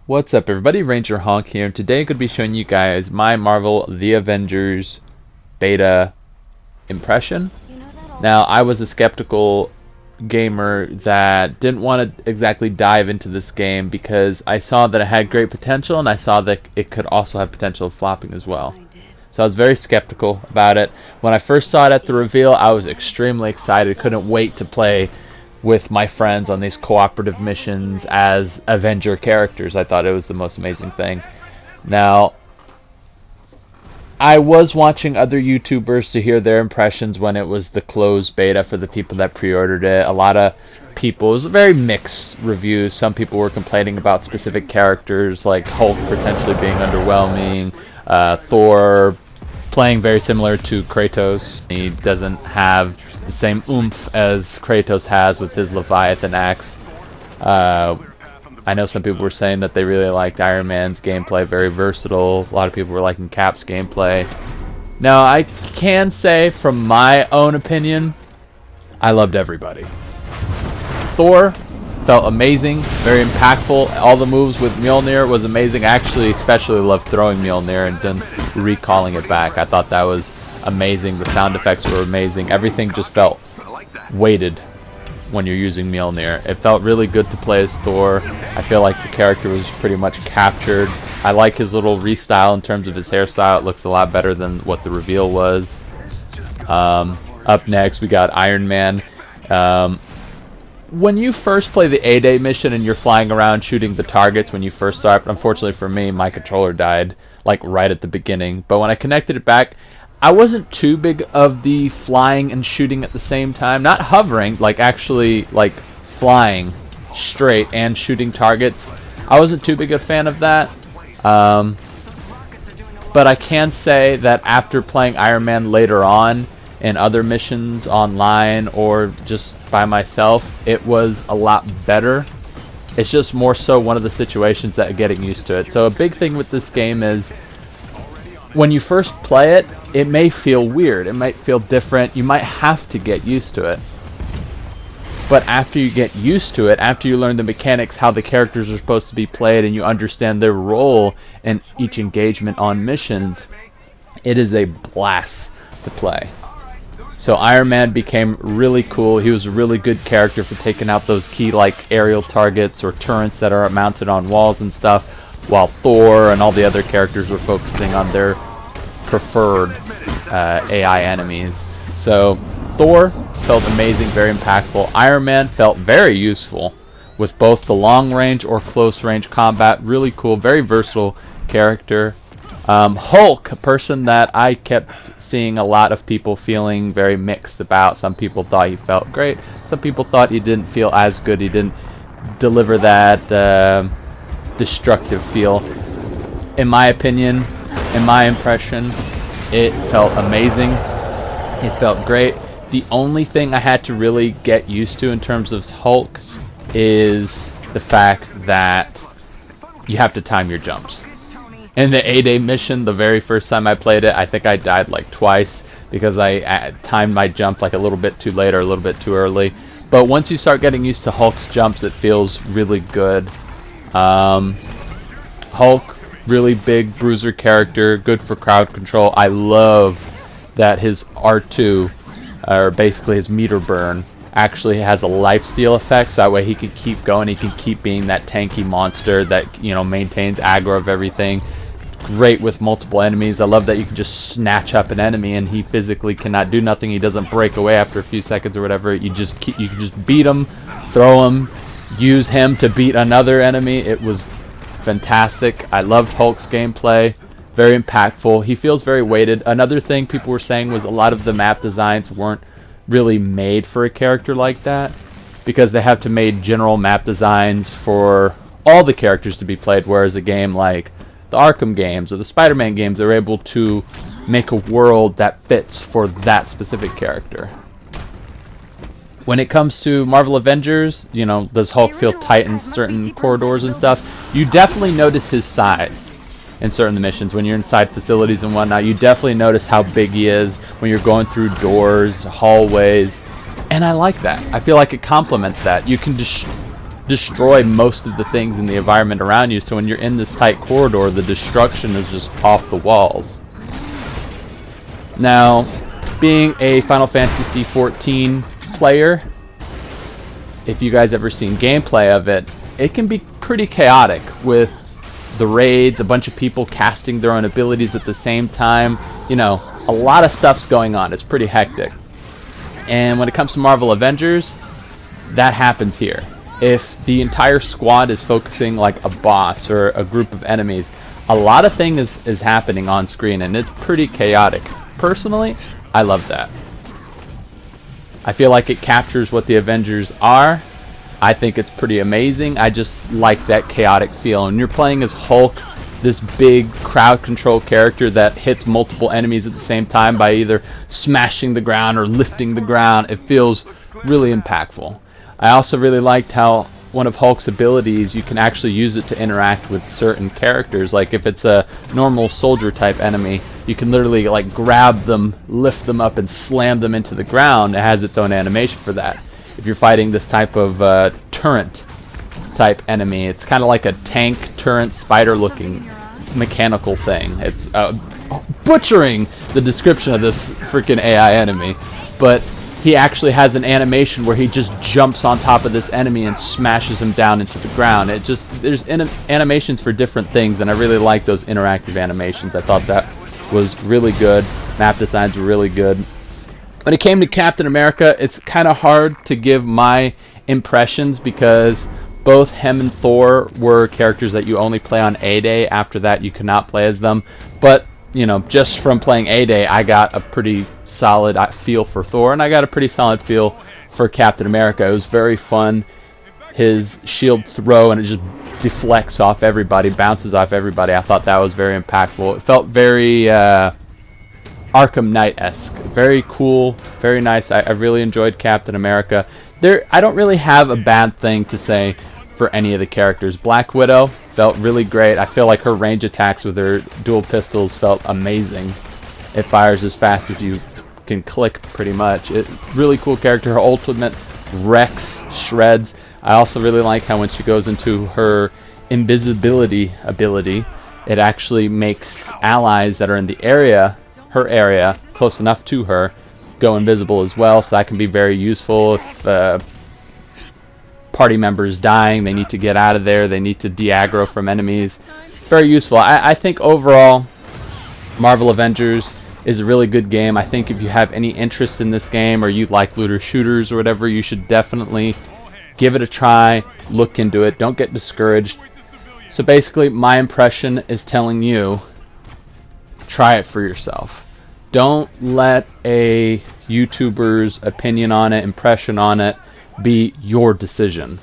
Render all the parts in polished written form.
What's up everybody, Ranger Honk here, and today I'm going to be showing you guys my Marvel The Avengers beta impression. Now, I was a skeptical gamer that didn't want to exactly dive into this game because I saw that it had great potential and I saw that it could also have potential of flopping as well. So I was very skeptical about it. When I first saw it at the reveal, I was extremely excited, couldn't wait to play with my friends on these cooperative missions as Avenger characters. I thought it was the most amazing thing. Now, I was watching other YouTubers to hear their impressions when it was the closed beta for the people that pre-ordered it. A lot of people, it was a very mixed reviews. Some people were complaining about specific characters like Hulk potentially being underwhelming, Thor playing very similar to Kratos. He doesn't have the same oomph as Kratos has with his Leviathan axe. I know some people were saying that they really liked Iron Man's gameplay, very versatile. A lot of people were liking Cap's gameplay. Now, I can say from my own opinion, I loved everybody. Thor felt amazing, very impactful. All the moves with Mjolnir was amazing. I actually especially loved throwing Mjolnir and then recalling it back. I thought that was amazing. The sound effects were amazing. Everything just felt weighted when you're using Mjolnir. It felt really good to play as Thor. I feel like the character was pretty much captured. I like his little restyle in terms of his hairstyle. It looks a lot better than what the reveal was. Up next, we got Iron Man. When you first play the A-Day mission and you're flying around shooting the targets when you first start, unfortunately for me, my controller died like right at the beginning. But when I connected it back, I wasn't too big of the flying and shooting at the same time. Not hovering, like actually like flying straight and shooting targets. I wasn't too big a fan of that. But I can say that after playing Iron Man later on in other missions online or just by myself, it was a lot better. It's just more so one of the situations that getting used to it. So a big thing with this game is when you first play it, it may feel weird, it might feel different, you might have to get used to it. But after you get used to it, after you learn the mechanics, how the characters are supposed to be played, and you understand their role in each engagement on missions, it is a blast to play. So Iron Man became really cool. He was a really good character for taking out those key like aerial targets or turrets that are mounted on walls and stuff, while Thor and all the other characters were focusing on their preferred AI enemies. So Thor felt amazing, very impactful. Iron Man felt very useful with both the long range or close range combat. Really cool, very versatile character. Hulk, a person that I kept seeing a lot of people feeling very mixed about. Some people thought he felt great. Some people thought he didn't feel as good. He didn't deliver that destructive feel. In my opinion, in my impression, it felt amazing. It felt great. The only thing I had to really get used to in terms of Hulk is the fact that you have to time your jumps. In the A-Day mission, the very first time I played it, I think I died like twice because I timed my jump like a little bit too late or a little bit too early. But once you start getting used to Hulk's jumps, it feels really good. Hulk, really big bruiser character, good for crowd control. I love that his R2, or basically his meter burn, actually has a lifesteal effect, so that way he can keep going, he can keep being that tanky monster that, you know, maintains aggro of everything. Great with multiple enemies. I love that you can just snatch up an enemy and he physically cannot do nothing. He doesn't break away after a few seconds or whatever. You can just beat him, throw him, use him to beat another enemy. It was fantastic. I loved Hulk's gameplay. Very impactful. He feels very weighted. Another thing people were saying was a lot of the map designs weren't really made for a character like that, because they have to make general map designs for all the characters to be played, whereas a game like the Arkham games or the Spider-Man games, they're able to make a world that fits for that specific character. When it comes to Marvel Avengers, you know, does Hulk feel tight in certain corridors and stuff? You definitely notice his size in certain missions. When you're inside facilities and whatnot, you definitely notice how big he is when you're going through doors, hallways, and I like that. I feel like it complements that. You can just destroy most of the things in the environment around you. So when you're in this tight corridor, the destruction is just off the walls. Now, being a Final Fantasy XIV player, if you guys ever seen gameplay of it, it can be pretty chaotic with the raids, a bunch of people casting their own abilities at the same time. You know, a lot of stuff's going on. It's pretty hectic. And when it comes to Marvel Avengers, that happens here. If the entire squad is focusing like a boss or a group of enemies, a lot of things is happening on screen, and it's pretty chaotic. Personally, I love that. I feel like it captures what the Avengers are. I think it's pretty amazing. I just like that chaotic feel. And you're playing as Hulk, this big crowd control character that hits multiple enemies at the same time by either smashing the ground or lifting the ground. It feels really impactful. I also really liked how one of Hulk's abilities, you can actually use it to interact with certain characters. Like if it's a normal soldier type enemy, you can literally like grab them, lift them up, and slam them into the ground. It has its own animation for that. If you're fighting this type of turret type enemy, it's kind of like a tank turret spider looking mechanical thing. It's butchering the description of this freaking AI enemy, but he actually has an animation where he just jumps on top of this enemy and smashes him down into the ground. It just, there's animations for different things, and I really like those interactive animations. I thought that was really good. Map designs were really good. When it came to Captain America, it's kind of hard to give my impressions because both him and Thor were characters that you only play on A-Day. After that, you cannot play as them. But, you know, just from playing A-Day, I got a pretty solid feel for Thor, and I got a pretty solid feel for Captain America. It was very fun. His shield throw, and it just deflects off everybody, bounces off everybody. I thought that was very impactful. It felt very Arkham Knight-esque. Very cool, very nice. I really enjoyed Captain America. I don't really have a bad thing to say for any of the characters. Black Widow felt really great. I feel like her range attacks with her dual pistols felt amazing. It fires as fast as you can click, pretty much. Really cool character. Her ultimate wrecks, shreds. I also really like how when she goes into her invisibility ability, it actually makes allies that are in the area, her area, close enough to her, go invisible as well. So that can be very useful if party members dying, they need to get out of there, they need to de-aggro from enemies. Very useful. I think overall Marvel Avengers is a really good game. I think if you have any interest in this game, or you like looter shooters or whatever, you should definitely give it a try, look into it, don't get discouraged. So basically my impression is telling you, try it for yourself. Don't let a YouTuber's opinion on it, impression on it, be your decision.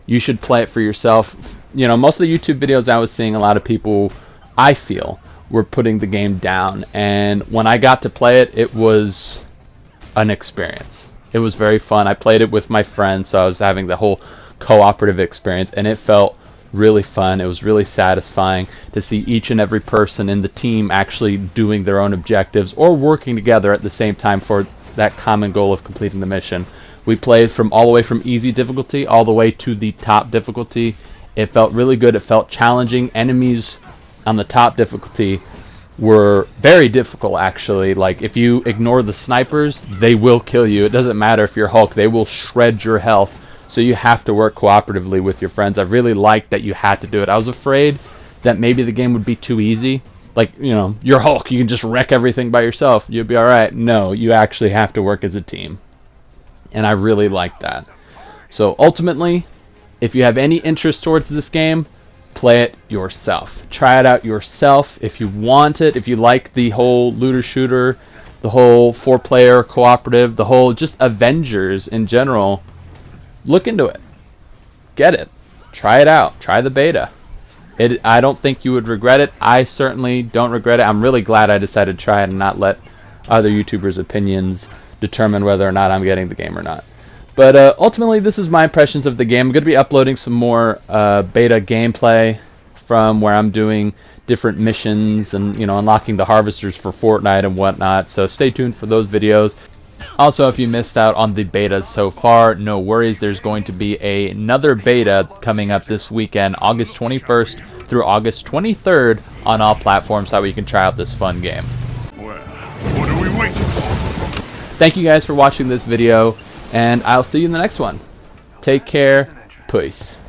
You should play it for yourself. You know, most of the YouTube videos I was seeing, a lot of people, I feel, were putting the game down, and when I got to play it, it was an experience. It was very fun. I played it with my friends, so I was having the whole cooperative experience, and it felt really fun. It was really satisfying to see each and every person in the team actually doing their own objectives or working together at the same time for that common goal of completing the mission. We played from all the way from easy difficulty all the way to the top difficulty. It felt really good. It felt challenging. Enemies on the top difficulty were very difficult, actually. Like, if you ignore the snipers, they will kill you. It doesn't matter if you're Hulk. They will shred your health. So you have to work cooperatively with your friends. I really liked that you had to do it. I was afraid that maybe the game would be too easy. Like, you know, you're Hulk. You can just wreck everything by yourself. You'll be alright. No, you actually have to work as a team. And I really liked that. So ultimately, if you have any interest towards this game, play it yourself. Try it out yourself if you want it. If you like the whole looter shooter, the whole 4-player cooperative, the whole just Avengers in general, look into it. Get it. Try it out. Try the beta. I don't think you would regret it. I certainly don't regret it. I'm really glad I decided to try it and not let other YouTubers' opinions determine whether or not I'm getting the game or not. But ultimately, this is my impressions of the game. I'm going to be uploading some more beta gameplay from where I'm doing different missions and, you know, unlocking the harvesters for Fortnite and whatnot. So stay tuned for those videos. Also, if you missed out on the betas so far, no worries. There's going to be another beta coming up this weekend, August 21st through August 23rd on all platforms, so you can try out this fun game. Well, what are we waiting for? Thank you guys for watching this video, and I'll see you in the next one. Take care. Peace.